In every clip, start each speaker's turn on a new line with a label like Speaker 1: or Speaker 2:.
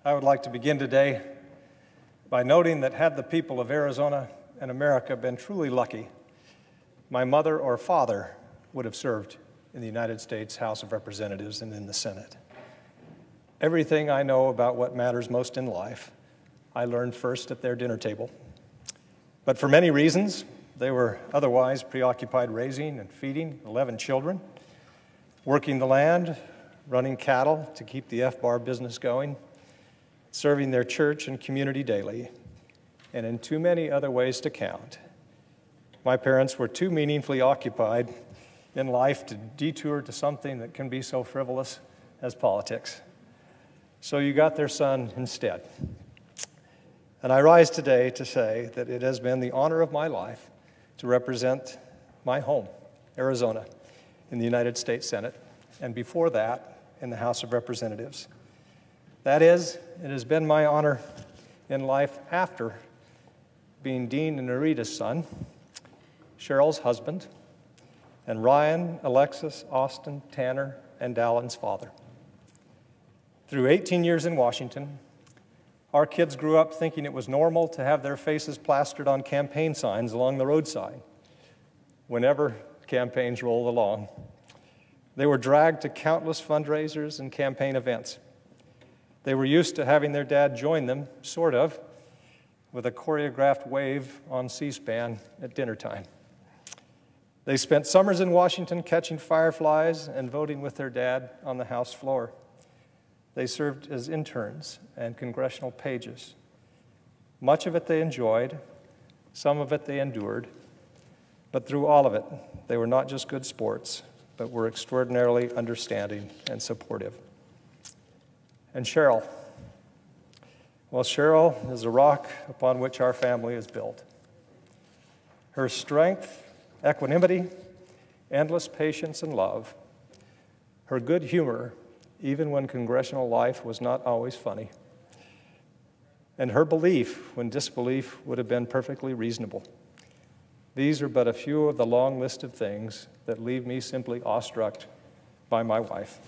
Speaker 1: I would like to begin today by noting that had the people of Arizona and America been truly lucky, my mother or father would have served in the United States House of Representatives and in the Senate. Everything I know about what matters most in life, I learned first at their dinner table. But for many reasons, they were otherwise preoccupied raising and feeding 11 children, working the land, running cattle to keep the F-bar business going, serving their church and community daily, and in too many other ways to count. My parents were too meaningfully occupied in life to detour to something that can be so frivolous as politics. So you got their son instead. And I rise today to say that it has been the honor of my life to represent my home, Arizona, in the United States Senate, and before that, in the House of Representatives. That is, it has been my honor in life after being Dean and Narita's son, Cheryl's husband, and Ryan, Alexis, Austin, Tanner, and Dallin's father. Through 18 years in Washington, our kids grew up thinking it was normal to have their faces plastered on campaign signs along the roadside whenever campaigns rolled along. They were dragged to countless fundraisers and campaign events. They were used to having their dad join them, sort of, with a choreographed wave on C-SPAN at dinner time. They spent summers in Washington catching fireflies and voting with their dad on the House floor. They served as interns and congressional pages. Much of it they enjoyed, some of it they endured, but through all of it, they were not just good sports, but were extraordinarily understanding and supportive. And Cheryl. Well, Cheryl is a rock upon which our family is built. Her strength, equanimity, endless patience and love, her good humor, even when congressional life was not always funny, and her belief when disbelief would have been perfectly reasonable. These are but a few of the long list of things that leave me simply awestruck by my wife.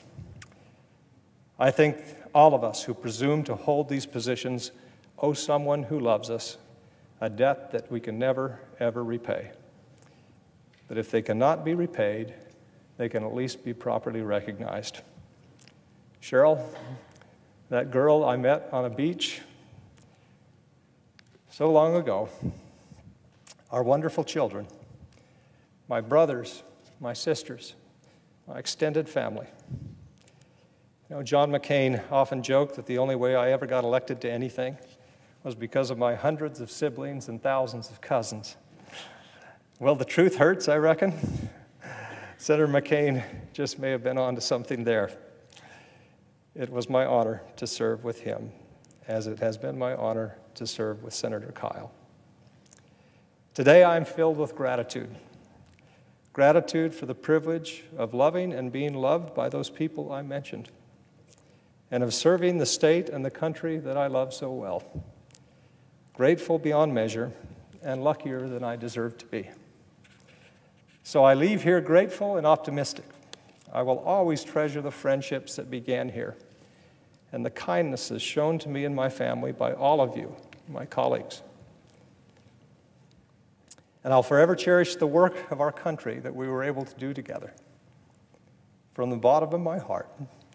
Speaker 1: I think all of us who presume to hold these positions owe someone who loves us a debt that we can never, ever repay. But if they cannot be repaid, they can at least be properly recognized. Cheryl, that girl I met on a beach so long ago, our wonderful children, my brothers, my sisters, my extended family. You know, John McCain often joked that the only way I ever got elected to anything was because of my hundreds of siblings and thousands of cousins. Well, the truth hurts, I reckon. Senator McCain just may have been onto something there. It was my honor to serve with him, as it has been my honor to serve with Senator Kyle. Today, I'm filled with gratitude. Gratitude for the privilege of loving and being loved by those people I mentioned, and of serving the state and the country that I love so well. Grateful beyond measure, and luckier than I deserve to be. So I leave here grateful and optimistic. I will always treasure the friendships that began here, and the kindnesses shown to me and my family by all of you, my colleagues. And I'll forever cherish the work of our country that we were able to do together. From the bottom of my heart,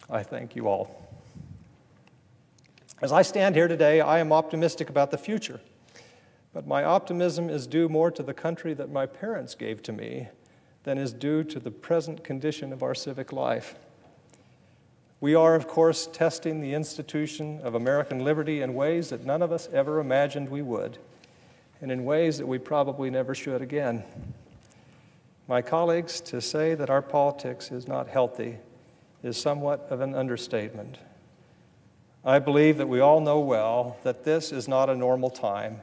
Speaker 1: I thank you all. As I stand here today, I am optimistic about the future, but my optimism is due more to the country that my parents gave to me than is due to the present condition of our civic life. We are, of course, testing the institution of American liberty in ways that none of us ever imagined we would, and in ways that we probably never should again. My colleagues, to say that our politics is not healthy is somewhat of an understatement. I believe that we all know well that this is not a normal time,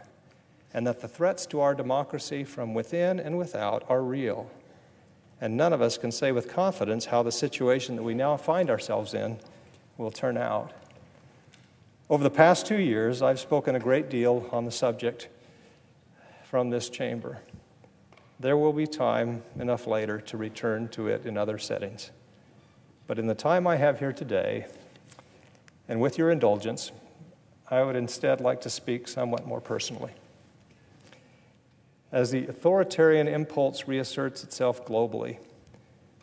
Speaker 1: and that the threats to our democracy from within and without are real. And none of us can say with confidence how the situation that we now find ourselves in will turn out. Over the past 2 years, I've spoken a great deal on the subject from this chamber. There will be time enough later to return to it in other settings. But in the time I have here today, And with your indulgence, I would instead like to speak somewhat more personally. As the authoritarian impulse reasserts itself globally,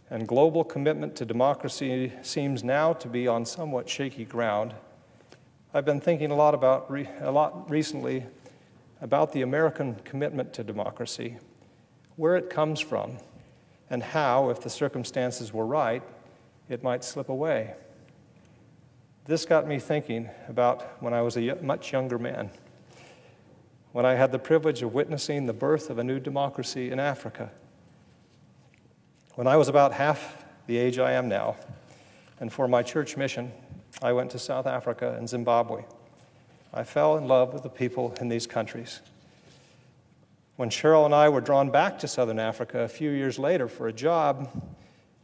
Speaker 1: and global commitment to democracy seems now to be on somewhat shaky ground, I've been thinking a lot recently about the American commitment to democracy, where it comes from, and how, if the circumstances were right, it might slip away. This got me thinking about when I was a much younger man, when I had the privilege of witnessing the birth of a new democracy in Africa. When I was about half the age I am now, and for my church mission, I went to South Africa and Zimbabwe. I fell in love with the people in these countries. When Cheryl and I were drawn back to Southern Africa a few years later for a job,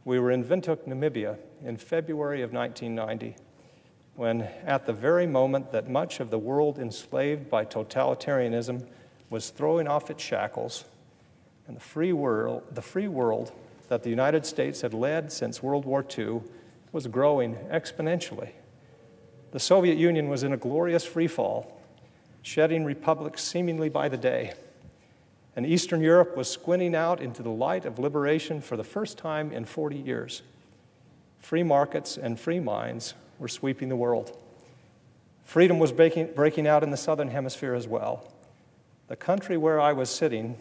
Speaker 1: we were in Windhoek, Namibia, in February of 1990, when at the very moment that much of the world enslaved by totalitarianism was throwing off its shackles, and the free world that the United States had led since World War II was growing exponentially. The Soviet Union was in a glorious freefall, shedding republics seemingly by the day. And Eastern Europe was squinting out into the light of liberation for the first time in 40 years. Free markets and free minds were sweeping the world. Freedom was breaking out in the Southern Hemisphere as well. The country where I was sitting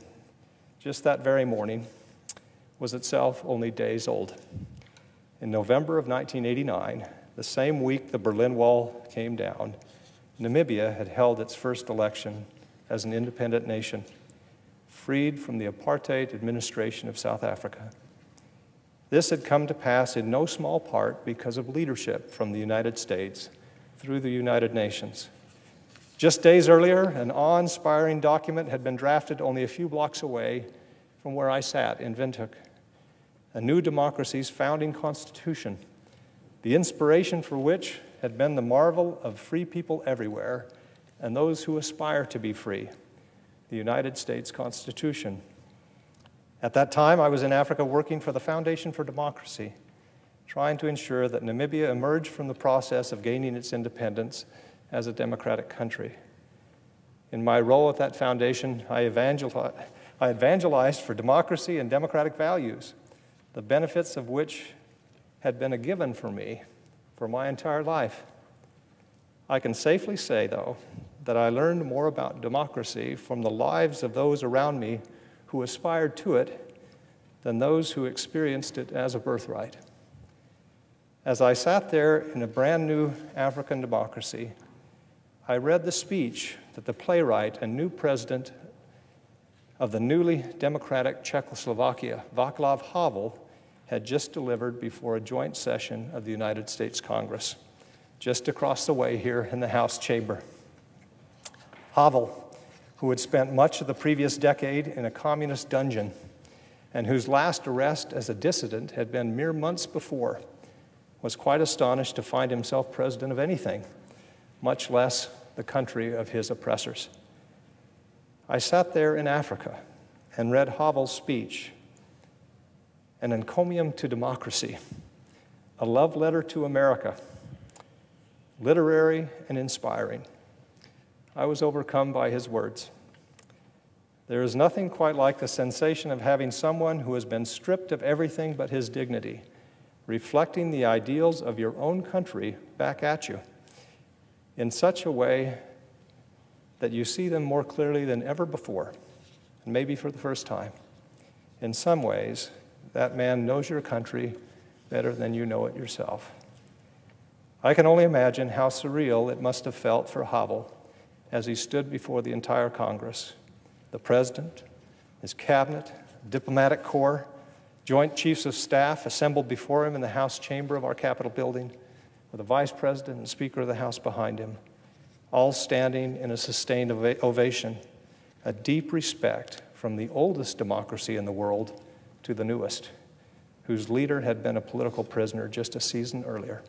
Speaker 1: just that very morning was itself only days old. In November of 1989, the same week the Berlin Wall came down, Namibia had held its first election as an independent nation, freed from the apartheid administration of South Africa. This had come to pass in no small part because of leadership from the United States through the United Nations. Just days earlier, an awe-inspiring document had been drafted only a few blocks away from where I sat in Windhoek. A new democracy's founding constitution, the inspiration for which had been the marvel of free people everywhere and those who aspire to be free, the United States Constitution. At that time, I was in Africa working for the Foundation for Democracy, trying to ensure that Namibia emerged from the process of gaining its independence as a democratic country. In my role at that foundation, I evangelized for democracy and democratic values, the benefits of which had been a given for me for my entire life. I can safely say, though, that I learned more about democracy from the lives of those around me who aspired to it than those who experienced it as a birthright. As I sat there in a brand new African democracy, I read the speech that the playwright and new president of the newly democratic Czechoslovakia, Václav Havel, had just delivered before a joint session of the United States Congress, just across the way here in the House chamber. Havel, who had spent much of the previous decade in a communist dungeon and whose last arrest as a dissident had been mere months before, was quite astonished to find himself president of anything, much less the country of his oppressors. I sat there in Africa and read Havel's speech, an encomium to democracy, a love letter to America, literary and inspiring. I was overcome by his words. There is nothing quite like the sensation of having someone who has been stripped of everything but his dignity, reflecting the ideals of your own country back at you in such a way that you see them more clearly than ever before, and maybe for the first time. In some ways, that man knows your country better than you know it yourself. I can only imagine how surreal it must have felt for Havel as he stood before the entire Congress, the President, his cabinet, diplomatic corps, joint chiefs of staff assembled before him in the House chamber of our Capitol building, with the Vice President and Speaker of the House behind him, all standing in a sustained ovation, a deep respect from the oldest democracy in the world to the newest, whose leader had been a political prisoner just a season earlier.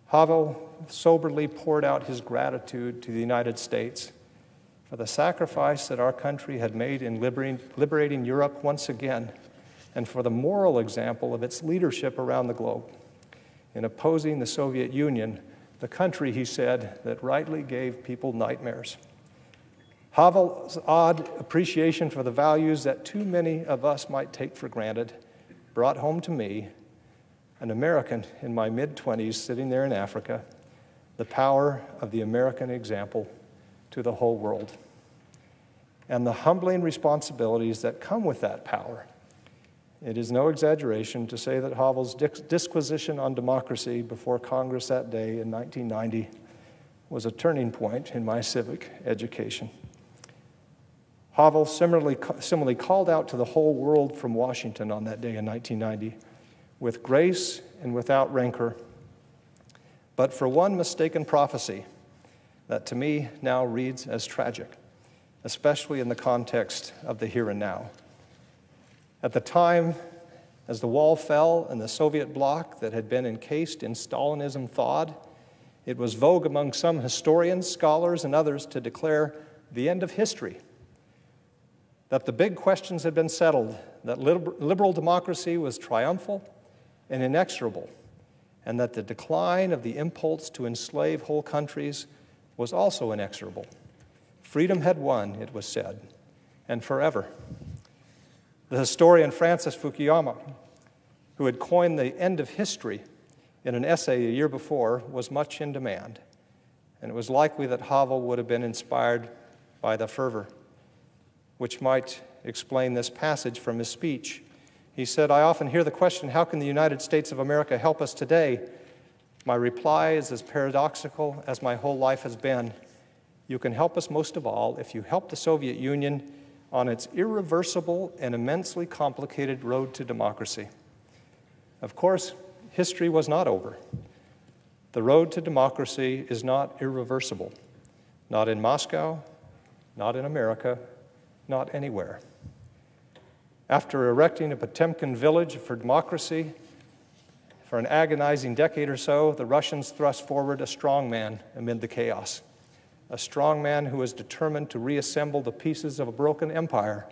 Speaker 1: Havel soberly poured out his gratitude to the United States for the sacrifice that our country had made in liberating Europe once again, and for the moral example of its leadership around the globe in opposing the Soviet Union the country, he said, that rightly gave people nightmares. Havel's odd appreciation for the values that too many of us might take for granted brought home to me, an American in my mid-20s sitting there in Africa, the power of the American example to the whole world, and the humbling responsibilities that come with that power. It is no exaggeration to say that Havel's disquisition on democracy before Congress that day in 1990 was a turning point in my civic education. Havel similarly called out to the whole world from Washington on that day in 1990 with grace and without rancor, but for one mistaken prophecy that to me now reads as tragic, especially in the context of the here and now. At the time, as the wall fell and the Soviet bloc that had been encased in Stalinism thawed, it was vogue among some historians, scholars, and others to declare the end of history, that the big questions had been settled, that liberal democracy was triumphal and inexorable, and that the decline of the impulse to enslave whole countries was also inexorable. Freedom had won, it was said, and forever. The historian Francis Fukuyama, who had coined the end of history in an essay a year before, was much in demand, and it was likely that Havel would have been inspired by the fervor, which might explain this passage from his speech. He said, "I often hear the question, how can the United States of America help us today? My reply is as paradoxical as my whole life has been. You can help us most of all if you help the Soviet Union on its irreversible and immensely complicated road to democracy." Of course, history was not over. The road to democracy is not irreversible, not in Moscow, not in America, not anywhere. After erecting a Potemkin village for democracy for an agonizing decade or so, the Russians thrust forward a strong man amid the chaos, a strong man who was determined to reassemble the pieces of a broken empire,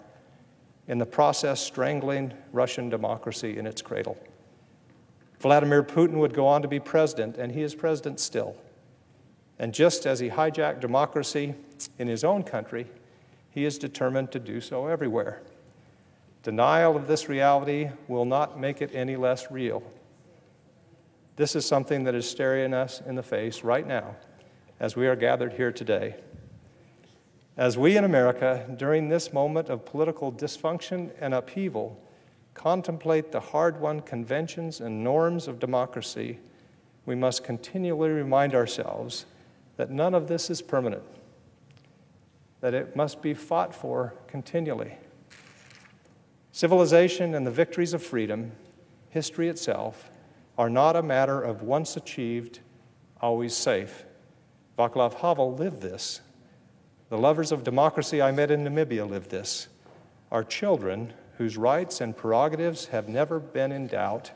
Speaker 1: in the process strangling Russian democracy in its cradle. Vladimir Putin would go on to be president, and he is president still. And just as he hijacked democracy in his own country, he is determined to do so everywhere. Denial of this reality will not make it any less real. This is something that is staring us in the face right now as we are gathered here today. As we in America, during this moment of political dysfunction and upheaval, contemplate the hard-won conventions and norms of democracy, we must continually remind ourselves that none of this is permanent, that it must be fought for continually. Civilization and the victories of freedom, history itself, are not a matter of once achieved, always safe. Václav Havel lived this. The lovers of democracy I met in Namibia lived this. Our children, whose rights and prerogatives have never been in doubt,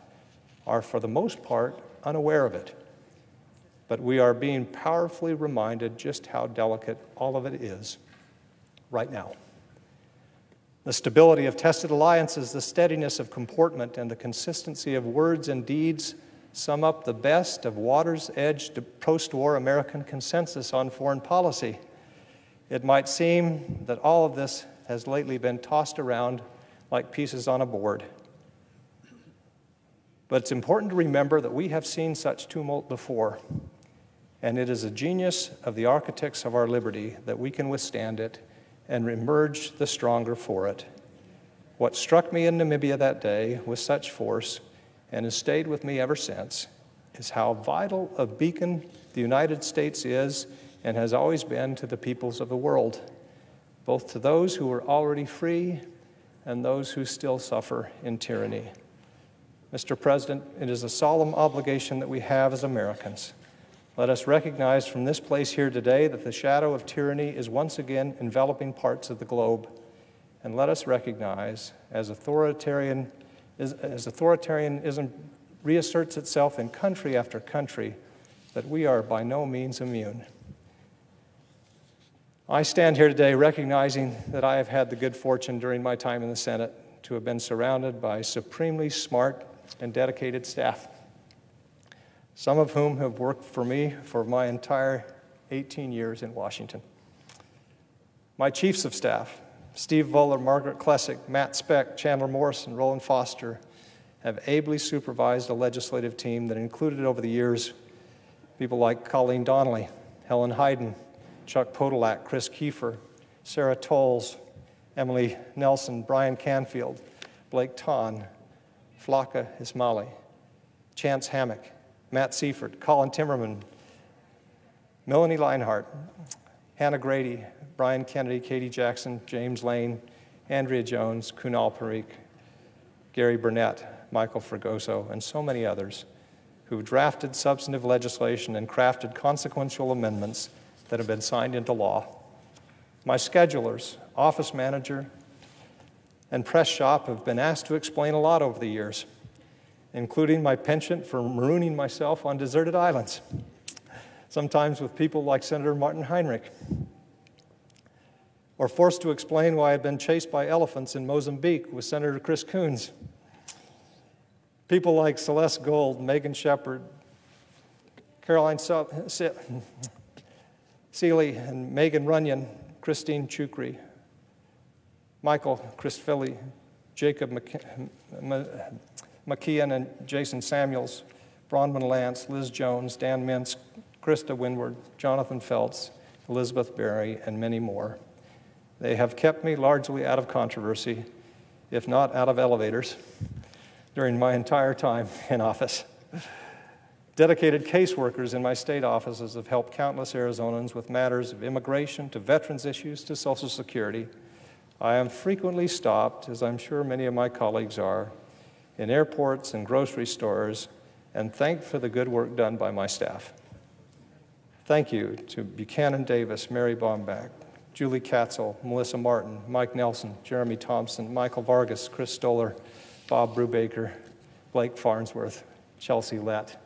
Speaker 1: are for the most part unaware of it. But we are being powerfully reminded just how delicate all of it is right now. The stability of tested alliances, the steadiness of comportment, and the consistency of words and deeds sum up the best of water's edge post-war American consensus on foreign policy. It might seem that all of this has lately been tossed around like pieces on a board. But it's important to remember that we have seen such tumult before, and it is a genius of the architects of our liberty that we can withstand it and emerge the stronger for it. What struck me in Namibia that day with such force, and has stayed with me ever since, is how vital a beacon the United States is and has always been to the peoples of the world, both to those who are already free and those who still suffer in tyranny. Mr. President, it is a solemn obligation that we have as Americans. Let us recognize from this place here today that the shadow of tyranny is once again enveloping parts of the globe. And let us recognize, as authoritarianism reasserts itself in country after country, that we are by no means immune. I stand here today recognizing that I have had the good fortune during my time in the Senate to have been surrounded by supremely smart and dedicated staff. some of whom have worked for me for my entire 18 years in Washington. My chiefs of staff, Steve Voller, Margaret Klesick, Matt Speck, Chandler Morrison, Roland Foster, have ably supervised a legislative team that included over the years people like Colleen Donnelly, Helen Hayden, Chuck Podolak, Chris Kiefer, Sarah Tolles, Emily Nelson, Brian Canfield, Blake Tahn, Flaka Ismaili, Chance Hammock, Matt Seifert, Colin Timmerman, Melanie Leinhart, Hannah Grady, Brian Kennedy, Katie Jackson, James Lane, Andrea Jones, Kunal Parikh, Gary Burnett, Michael Fregoso, and so many others who've drafted substantive legislation and crafted consequential amendments that have been signed into law. My schedulers, office manager, and press shop have been asked to explain a lot over the years, including my penchant for marooning myself on deserted islands, sometimes with people like Senator Martin Heinrich, or forced to explain why I've been chased by elephants in Mozambique with Senator Chris Coons. People like Celeste Gold, Megan Shepard, Caroline Seeley, and Megan Runyon, Christine Chukri, Michael Christfili, Jacob McKeon and Jason Samuels, Bronwyn Lance, Liz Jones, Dan Mintz, Krista Winward, Jonathan Feltz, Elizabeth Berry, and many more. They have kept me largely out of controversy, if not out of elevators, during my entire time in office. Dedicated caseworkers in my state offices have helped countless Arizonans with matters of immigration to veterans issues to Social Security. I am frequently stopped, as I'm sure many of my colleagues are, in airports and grocery stores, and thanked for the good work done by my staff. Thank you to Buchanan Davis, Mary Baumbach, Julie Katzel, Melissa Martin, Mike Nelson, Jeremy Thompson, Michael Vargas, Chris Stoller, Bob Brubaker, Blake Farnsworth, Chelsea Lett,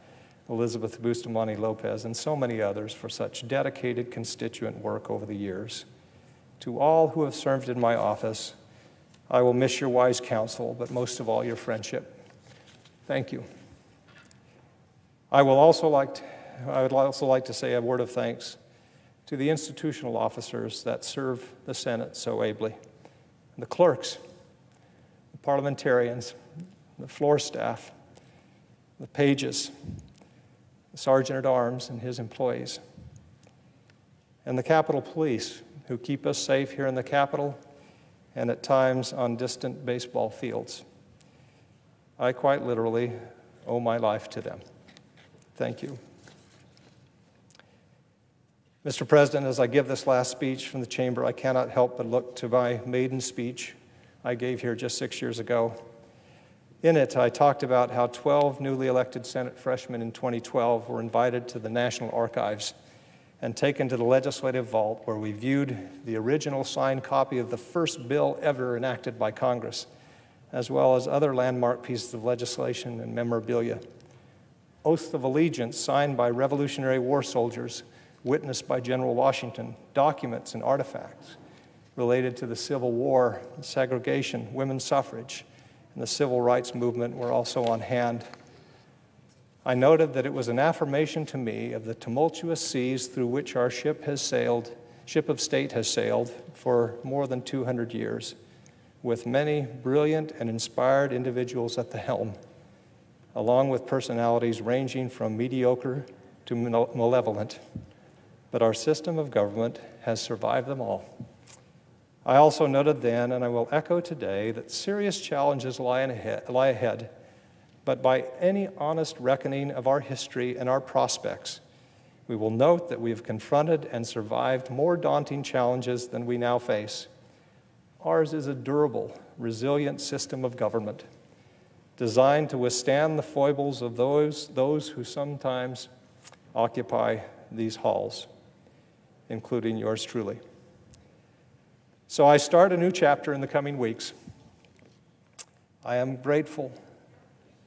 Speaker 1: Elizabeth Bustamante Lopez, and so many others for such dedicated constituent work over the years. To all who have served in my office, I will miss your wise counsel, but most of all, your friendship. Thank you. I would also like to say a word of thanks to the institutional officers that serve the Senate so ably, the clerks, the parliamentarians, the floor staff, the pages, the Sergeant-at-Arms and his employees, and the Capitol Police, who keep us safe here in the Capitol and at times on distant baseball fields. I quite literally owe my life to them. Thank you. Mr. President, as I give this last speech from the chamber, I cannot help but look to my maiden speech I gave here just 6 years ago. In it, I talked about how 12 newly elected Senate freshmen in 2012 were invited to the National Archives and taken to the legislative vault, where we viewed the original signed copy of the first bill ever enacted by Congress, as well as other landmark pieces of legislation and memorabilia. Oaths of allegiance signed by Revolutionary War soldiers, witnessed by General Washington, documents and artifacts related to the Civil War, segregation, women's suffrage, and the civil rights movement were also on hand. I noted that it was an affirmation to me of the tumultuous seas through which our ship of state has sailed for more than 200 years, with many brilliant and inspired individuals at the helm, along with personalities ranging from mediocre to malevolent. But our system of government has survived them all. I also noted then, and I will echo today, that serious challenges lie ahead, but by any honest reckoning of our history and our prospects, we will note that we have confronted and survived more daunting challenges than we now face. Ours is a durable, resilient system of government, designed to withstand the foibles of those who sometimes occupy these halls, including yours truly. So I start a new chapter in the coming weeks. I am grateful,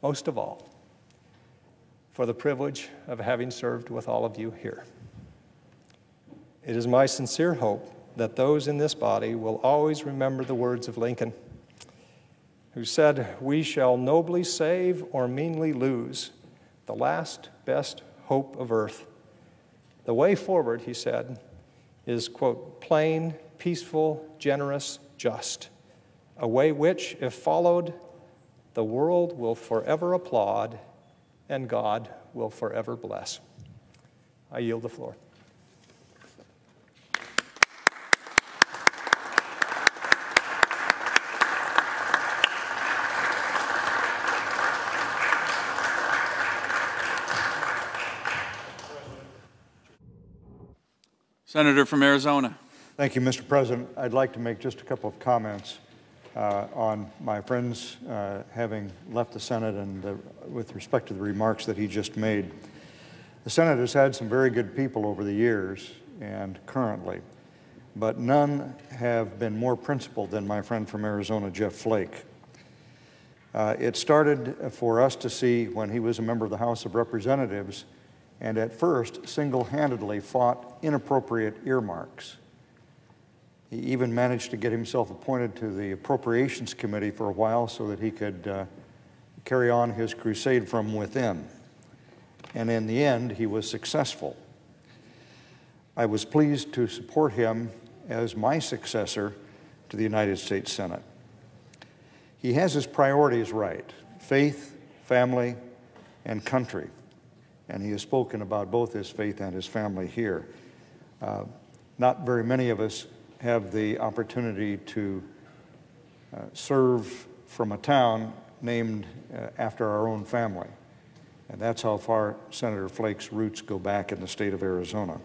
Speaker 1: most of all, for the privilege of having served with all of you here. It is my sincere hope that those in this body will always remember the words of Lincoln, who said, "We shall nobly save or meanly lose the last best hope of earth. The way forward, he said, is, quote, plain, peaceful, generous, just, a way which, if followed, the world will forever applaud and God will forever bless. I yield the floor.
Speaker 2: Senator from Arizona.
Speaker 3: Thank you, Mr. President. I'd like to make just a couple of comments on my friends having left the Senate and with respect to the remarks that he just made. The Senate has had some very good people over the years and currently, but none have been more principled than my friend from Arizona, Jeff Flake. It started for us to see when he was a member of the House of Representatives and at first single-handedly fought inappropriate earmarks. He even managed to get himself appointed to the Appropriations Committee for a while so that he could carry on his crusade from within. And in the end, he was successful. I was pleased to support him as my successor to the United States Senate. He has his priorities right: faith, family, and country. And he has spoken about both his faith and his family here. Not very many of us have the opportunity to serve from a town named after our own family. And that's how far Senator Flake's roots go back in the state of Arizona.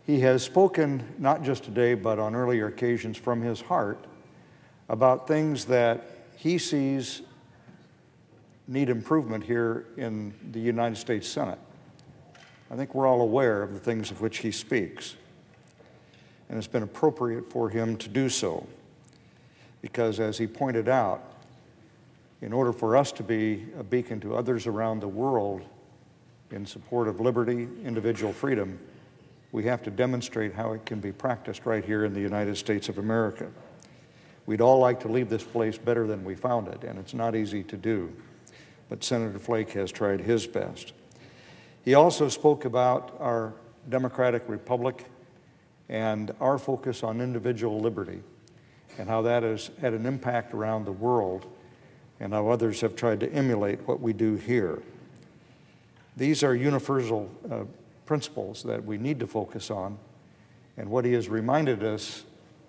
Speaker 3: He has spoken, not just today, but on earlier occasions from his heart, about things that he sees need improvement here in the United States Senate. I think we're all aware of the things of which he speaks. And it's been appropriate for him to do so, because as he pointed out, in order for us to be a beacon to others around the world in support of liberty, individual freedom, we have to demonstrate how it can be practiced right here in the United States of America. We'd all like to leave this place better than we found it, and it's not easy to do. But Senator Flake has tried his best. He also spoke about our democratic republic and our focus on individual liberty and how that has had an impact around the world and how others have tried to emulate what we do here. These are universal principles that we need to focus on, and what he has reminded us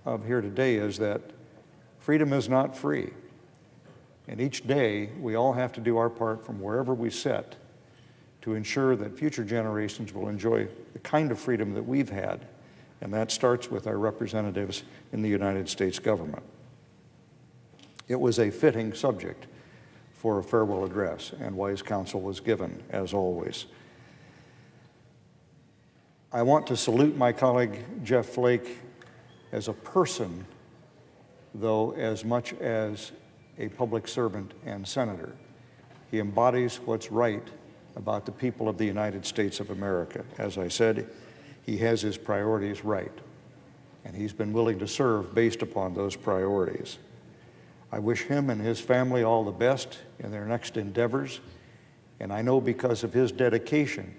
Speaker 3: of here today is that freedom is not free. And each day, we all have to do our part from wherever we sit to ensure that future generations will enjoy the kind of freedom that we've had, and that starts with our representatives in the United States government. It was a fitting subject for a farewell address, and wise counsel was given, as always. I want to salute my colleague, Jeff Flake, as a person, though, as much as a public servant and senator. He embodies what's right about the people of the United States of America. As I said, he has his priorities right, and he's been willing to serve based upon those priorities. I wish him and his family all the best in their next endeavors, and I know because of his dedication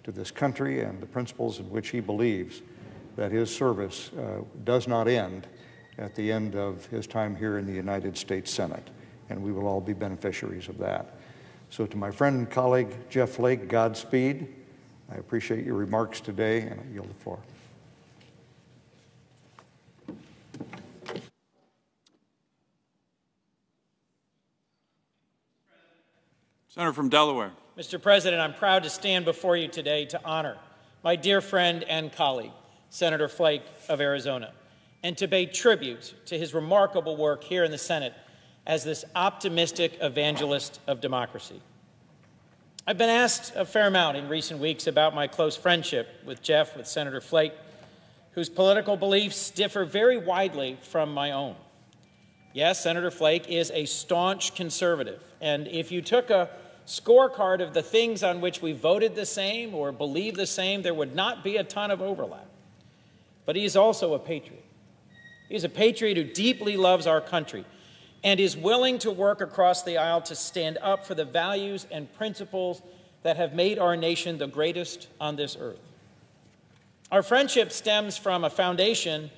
Speaker 3: to this country and the principles in which he believes that his service does not end at the end of his time here in the United States Senate, and we will all be beneficiaries of that. So to my friend and colleague, Jeff Flake, Godspeed. I appreciate your remarks today, and I yield the floor.
Speaker 2: Senator from Delaware.
Speaker 4: Mr. President, I'm proud to stand before you today to honor my dear friend and colleague, Senator Flake of Arizona, and to pay tribute to his remarkable work here in the Senate as this optimistic evangelist of democracy. I've been asked a fair amount in recent weeks about my close friendship with Senator Flake, whose political beliefs differ very widely from my own. Yes, Senator Flake is a staunch conservative, and if you took a scorecard of the things on which we voted the same or believe the same, there would not be a ton of overlap. But he is also a patriot. He's a patriot who deeply loves our country, and is willing to work across the aisle to stand up for the values and principles that have made our nation the greatest on this earth. Our friendship stems from a foundation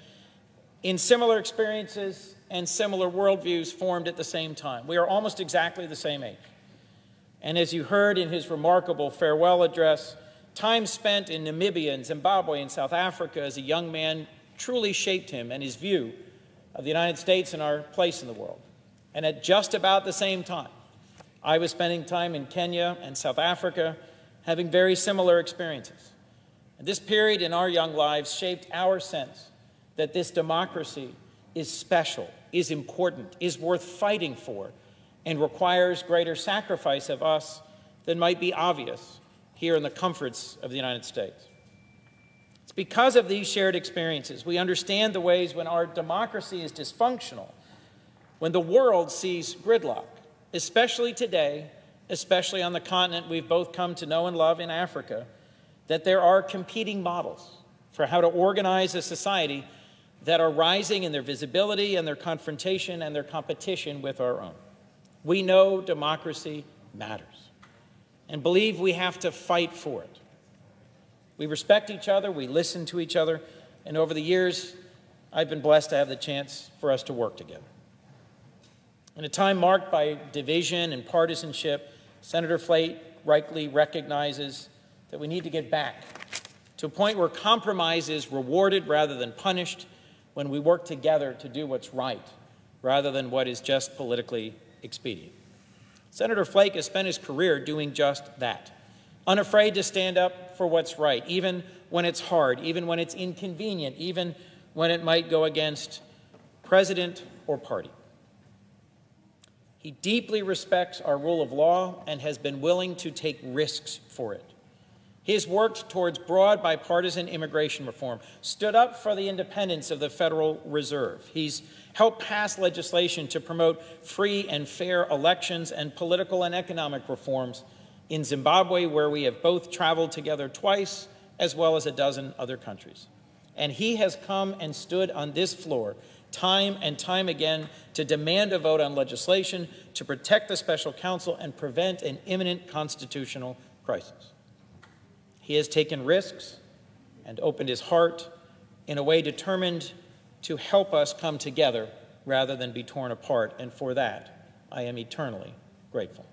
Speaker 4: in similar experiences and similar worldviews formed at the same time. We are almost exactly the same age. And as you heard in his remarkable farewell address, time spent in Namibia and Zimbabwe and South Africa as a young man truly shaped him and his view of the United States and our place in the world. And at just about the same time, I was spending time in Kenya and South Africa, having very similar experiences. And this period in our young lives shaped our sense that this democracy is special, is important, is worth fighting for, and requires greater sacrifice of us than might be obvious here in the comforts of the United States. It's because of these shared experiences we understand the ways when our democracy is dysfunctional, when the world sees gridlock, especially today, especially on the continent we've both come to know and love in Africa, that there are competing models for how to organize a society that are rising in their visibility and their confrontation and their competition with our own. We know democracy matters and believe we have to fight for it. We respect each other, we listen to each other, and over the years, I've been blessed to have the chance for us to work together. In a time marked by division and partisanship, Senator Flake rightly recognizes that we need to get back to a point where compromise is rewarded rather than punished, when we work together to do what's right rather than what is just politically expedient. Senator Flake has spent his career doing just that, unafraid to stand up for what's right, even when it's hard, even when it's inconvenient, even when it might go against president or party. He deeply respects our rule of law and has been willing to take risks for it. He has worked towards broad bipartisan immigration reform, stood up for the independence of the Federal Reserve. He's helped pass legislation to promote free and fair elections and political and economic reforms in Zimbabwe, where we have both traveled together twice, as well as a dozen other countries. And he has come and stood on this floor time and time again to demand a vote on legislation to protect the special counsel and prevent an imminent constitutional crisis. He has taken risks and opened his heart in a way determined to help us come together rather than be torn apart, and for that, I am eternally grateful.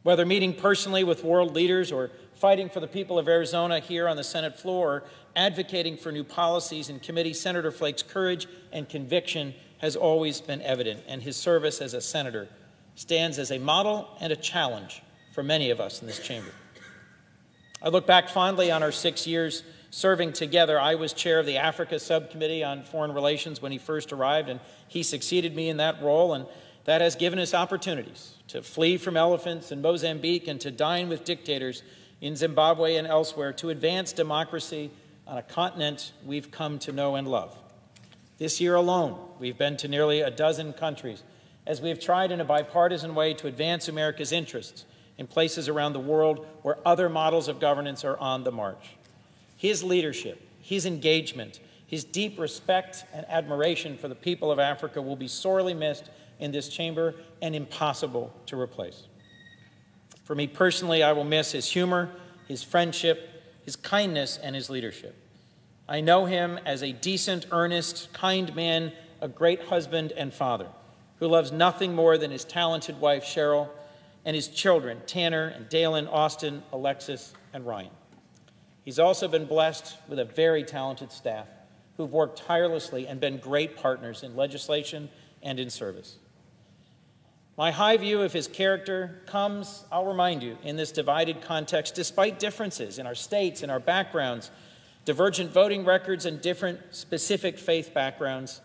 Speaker 4: Whether meeting personally with world leaders or fighting for the people of Arizona here on the Senate floor, or advocating for new policies in committee, Senator Flake's courage and conviction has always been evident, and his service as a senator stands as a model and a challenge for many of us in this chamber. I look back fondly on our 6 years serving together. I was chair of the Africa Subcommittee on Foreign Relations when he first arrived, and he succeeded me in that role, and that has given us opportunities to flee from elephants in Mozambique and to dine with dictators in Zimbabwe and elsewhere, to advance democracy on a continent we've come to know and love. This year alone, we've been to nearly a dozen countries as we have tried in a bipartisan way to advance America's interests in places around the world where other models of governance are on the march. His leadership, his engagement, his deep respect and admiration for the people of Africa will be sorely missed in this chamber and impossible to replace. For me personally, I will miss his humor, his friendship, his kindness, and his leadership. I know him as a decent, earnest, kind man, a great husband and father, who loves nothing more than his talented wife, Cheryl, and his children, Tanner and Dalen, Austin, Alexis, and Ryan. He's also been blessed with a very talented staff who've worked tirelessly and been great partners in legislation and in service. My high view of his character comes, I'll remind you, in this divided context, despite differences in our states, in our backgrounds, divergent voting records, and different specific faith backgrounds,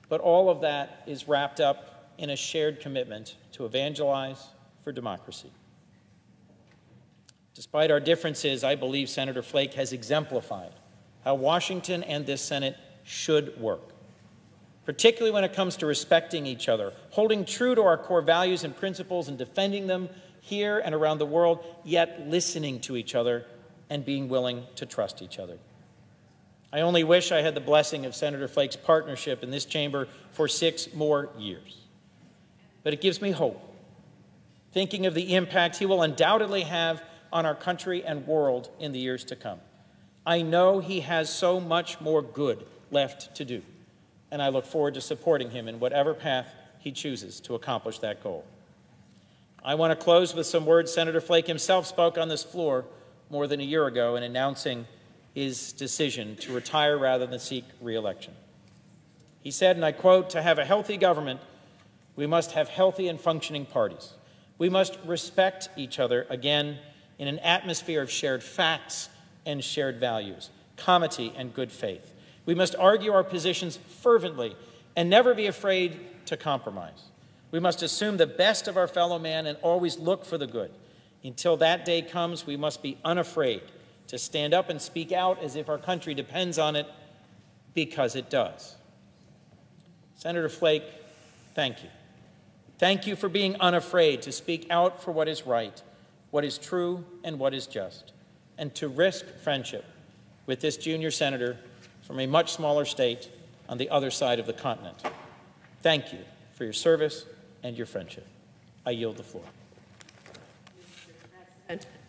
Speaker 4: but all of that is wrapped up in a shared commitment to evangelize for democracy. Despite our differences, I believe Senator Flake has exemplified how Washington and this Senate should work, particularly when it comes to respecting each other, holding true to our core values and principles and defending them here and around the world, yet listening to each other and being willing to trust each other. I only wish I had the blessing of Senator Flake's partnership in this chamber for 6 more years. but it gives me hope, thinking of the impact he will undoubtedly have on our country and world in the years to come. I know he has so much more good left to do, and I look forward to supporting him in whatever path he chooses to accomplish that goal. I want to close with some words Senator Flake himself spoke on this floor more than a year ago in announcing his decision to retire rather than seek re-election. He said, and I quote, "To have a healthy government, we must have healthy and functioning parties. We must respect each other, again, in an atmosphere of shared facts and shared values, comity and good faith. We must argue our positions fervently and never be afraid to compromise. We must assume the best of our fellow man and always look for the good. Until that day comes, we must be unafraid to stand up and speak out as if our country depends on it, because it does." Senator Flake, thank you. Thank you for being unafraid to speak out for what is right, what is true, and what is just, and to risk friendship with this junior senator from a much smaller state on the other side of the continent. Thank you for your service and your friendship. I yield the floor.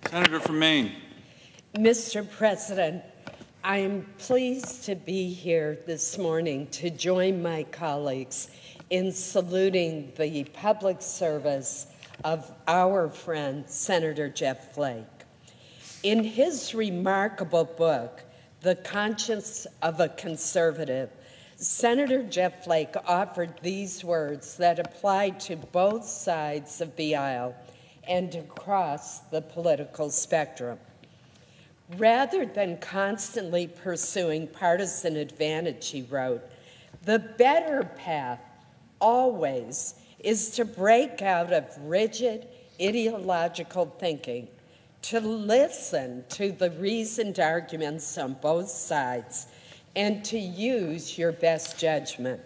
Speaker 2: Senator from Maine.
Speaker 5: Mr. President, I am pleased to be here this morning to join my colleagues in saluting the public service of our friend, Senator Jeff Flake. In his remarkable book, The Conscience of a Conservative, Senator Jeff Flake offered these words that apply to both sides of the aisle and across the political spectrum. Rather than constantly pursuing partisan advantage, he wrote, the better path always is to break out of rigid ideological thinking, to listen to the reasoned arguments on both sides, and to use your best judgment.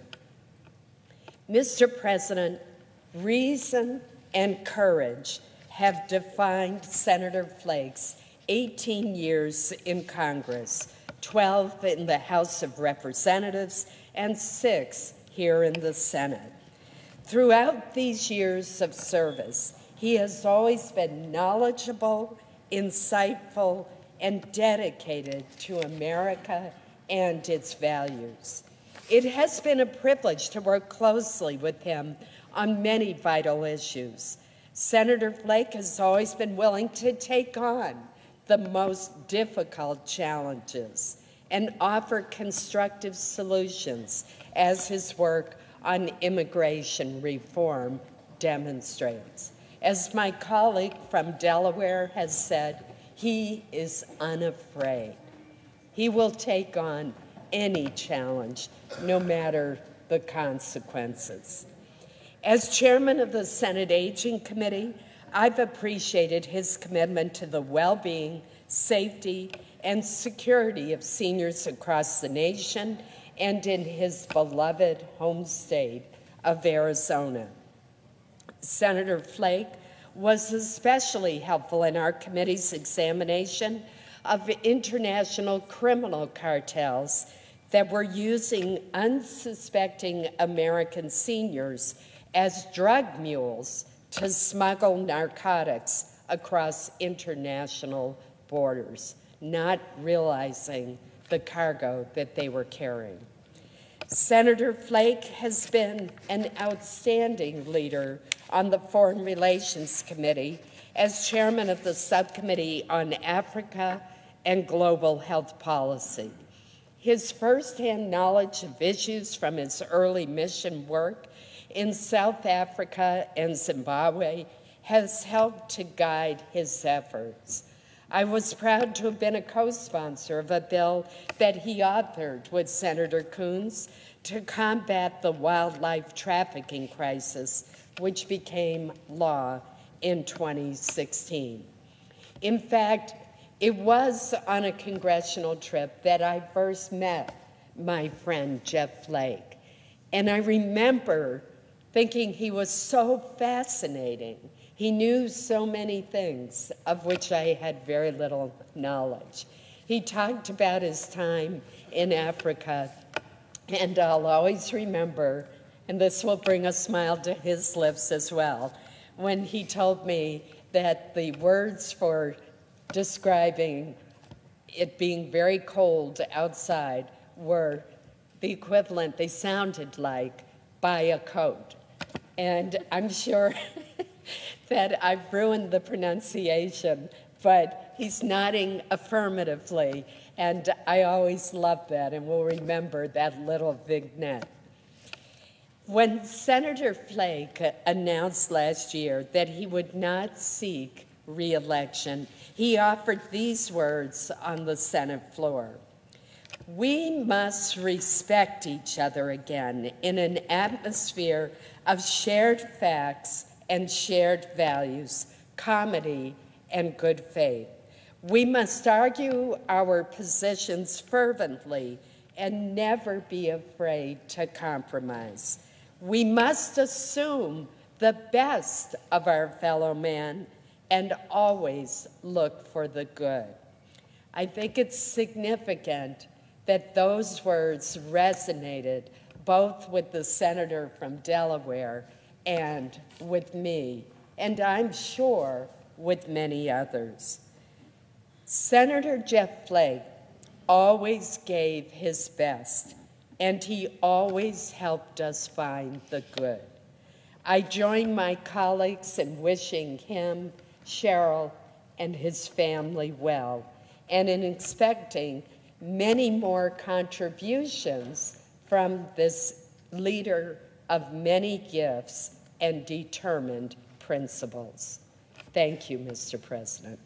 Speaker 5: Mr. President, reason and courage have defined Senator Flake's 18 years in Congress, 12 in the House of Representatives, and 6 here in the Senate. Throughout these years of service, he has always been knowledgeable, insightful, and dedicated to America and its values. It has been a privilege to work closely with him on many vital issues. Senator Flake has always been willing to take on the most difficult challenges and offer constructive solutions, as his work on immigration reform demonstrates. As my colleague from Delaware has said, he is unafraid. He will take on any challenge, no matter the consequences. As chairman of the Senate Aging Committee, I've appreciated his commitment to the well-being, safety, and security of seniors across the nation and in his beloved home state of Arizona. Senator Flake was especially helpful in our committee's examination of international criminal cartels that were using unsuspecting American seniors as drug mules to smuggle narcotics across international borders, not realizing the cargo that they were carrying. Senator Flake has been an outstanding leader on the Foreign Relations Committee as chairman of the Subcommittee on Africa and Global Health Policy. His firsthand knowledge of issues from his early mission work in South Africa and Zimbabwe has helped to guide his efforts. I was proud to have been a co-sponsor of a bill that he authored with Senator Coons to combat the wildlife trafficking crisis, which became law in 2016. In fact, it was on a congressional trip that I first met my friend Jeff Flake, and I remember thinking he was so fascinating. He knew so many things of which I had very little knowledge. He talked about his time in Africa, and I'll always remember and this will bring a smile to his lips as well, when he told me that the words for describing it being very cold outside were the equivalent, they sounded like, buy a coat. And I'm sure that I've ruined the pronunciation, but he's nodding affirmatively, and I always love that, and we'll remember that little vignette. When Senator Flake announced last year that he would not seek re-election, he offered these words on the Senate floor. We must respect each other again in an atmosphere of shared facts and shared values, comedy and good faith. We must argue our positions fervently and never be afraid to compromise. We must assume the best of our fellow man and always look for the good. I think it's significant that those words resonated both with the senator from Delaware and with me, and I'm sure with many others. Senator Jeff Flake always gave his best, and he always helped us find the good. I join my colleagues in wishing him, Cheryl, and his family well, and in expecting many more contributions from this leader of many gifts and determined principles. Thank you, Mr. President.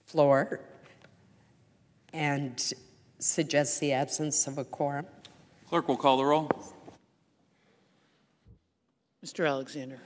Speaker 5: Floor and suggests the absence of a quorum.
Speaker 2: Clerk will call the roll.
Speaker 6: Mr. Alexander.